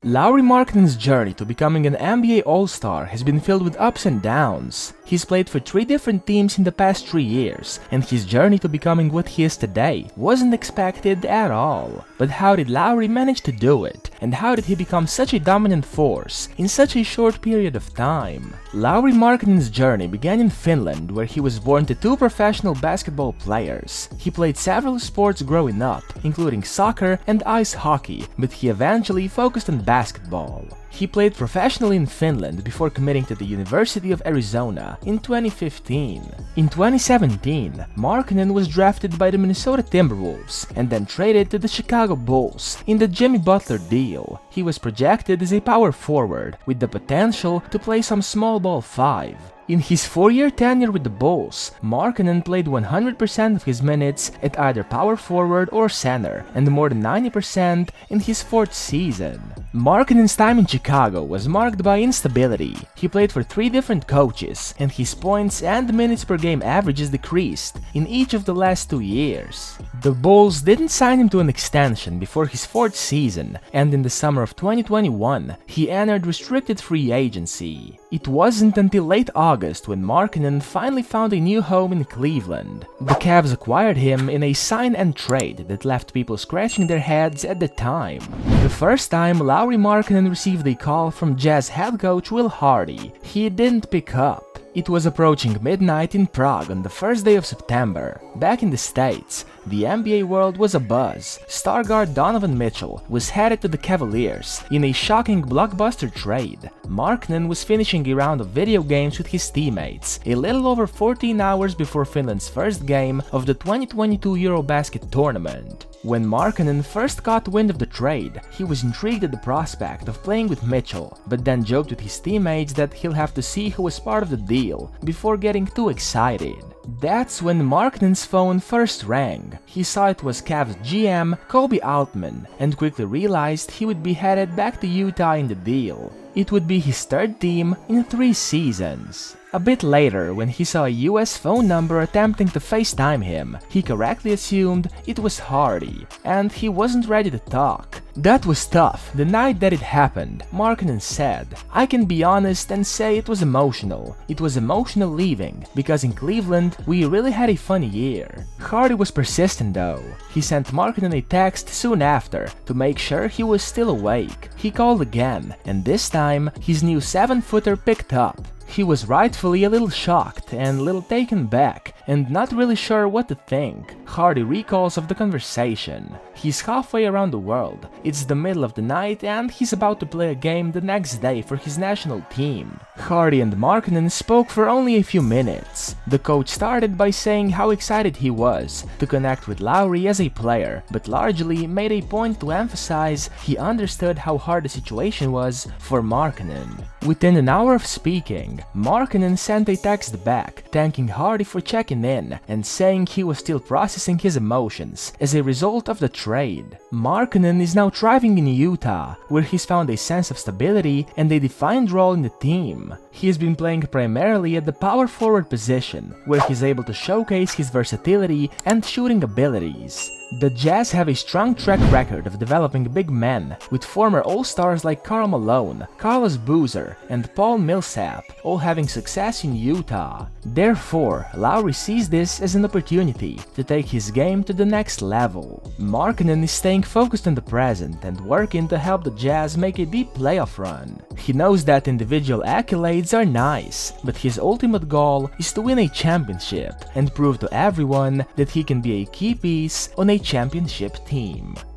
Lauri Markkanen's journey to becoming an NBA All-Star has been filled with ups and downs. He's played for 3 different teams in the past 3 years, and his journey to becoming what he is today wasn't expected at all. But how did Lauri manage to do it? And how did he become such a dominant force in such a short period of time? Lauri Markkanen's journey began in Finland, where he was born to 2 professional basketball players. He played several sports growing up, including soccer and ice hockey, but he eventually focused on basketball. He played professionally in Finland before committing to the University of Arizona in 2015. In 2017, Markkanen was drafted by the Minnesota Timberwolves and then traded to the Chicago Bulls in the Jimmy Butler deal. He was projected as a power forward with the potential to play some small ball 5. In his 4-year tenure with the Bulls, Markkanen played 100% of his minutes at either power forward or center, and more than 90% in his 4th season. Markkanen's time in Chicago was marked by instability. He played for 3 different coaches, and his points and minutes per game averages decreased in each of the last 2 years. The Bulls didn't sign him to an extension before his 4th season, and in the summer of 2021, he entered restricted free agency. It wasn't until late August when Markkanen finally found a new home in Cleveland. The Cavs acquired him in a sign and trade that left people scratching their heads at the time. The first time Lauri Markkanen received a call from Jazz head coach Will Hardy, he didn't pick up. It was approaching midnight in Prague on the first day of September. Back in the States, the NBA world was abuzz. Star guard Donovan Mitchell was headed to the Cavaliers in a shocking blockbuster trade. Markkanen was finishing a round of video games with his teammates a little over 14 hours before Finland's first game of the 2022 Eurobasket tournament. When Markkanen first caught wind of the trade, he was intrigued at the prospect of playing with Mitchell, but then joked with his teammates that he'll have to see who was part of the deal before getting too excited. That's when Markkanen's phone first rang. He saw it was Cavs GM Koby Altman and quickly realized he would be headed back to Utah in the deal. It would be his 3rd team in 3 seasons. A bit later, when he saw a US phone number attempting to FaceTime him, he correctly assumed it was Hardy, and he wasn't ready to talk. That was tough. The night that it happened, Markkanen said, "I can be honest and say it was emotional. It was emotional leaving, because in Cleveland, we really had a funny year." Hardy was persistent though. He sent Markkanen a text soon after to make sure he was still awake. He called again, and this time, his new 7-footer picked up. He was rightfully a little shocked and a little taken back, and not really sure what to think. Hardy recalls of the conversation. He's halfway around the world, it's the middle of the night, and he's about to play a game the next day for his national team. Hardy and Markkanen spoke for only a few minutes. The coach started by saying how excited he was to connect with Lauri as a player, but largely made a point to emphasize he understood how hard the situation was for Markkanen. Within an hour of speaking, Markkanen sent a text back, thanking Hardy for checking in and saying he was still processing his emotions as a result of the trade. Markkanen is now thriving in Utah, where he's found a sense of stability and a defined role in the team. He has been playing primarily at the power forward position, where he's able to showcase his versatility and shooting abilities. The Jazz have a strong track record of developing big men, with former All-Stars like Karl Malone, Carlos Boozer, and Paul Millsap all having success in Utah. Therefore, Lauri sees this as an opportunity to take his game to the next level. Markkanen is staying focused on the present and working to help the Jazz make a deep playoff run. He knows that individual accolades are nice, but his ultimate goal is to win a championship and prove to everyone that he can be a key piece on a championship team.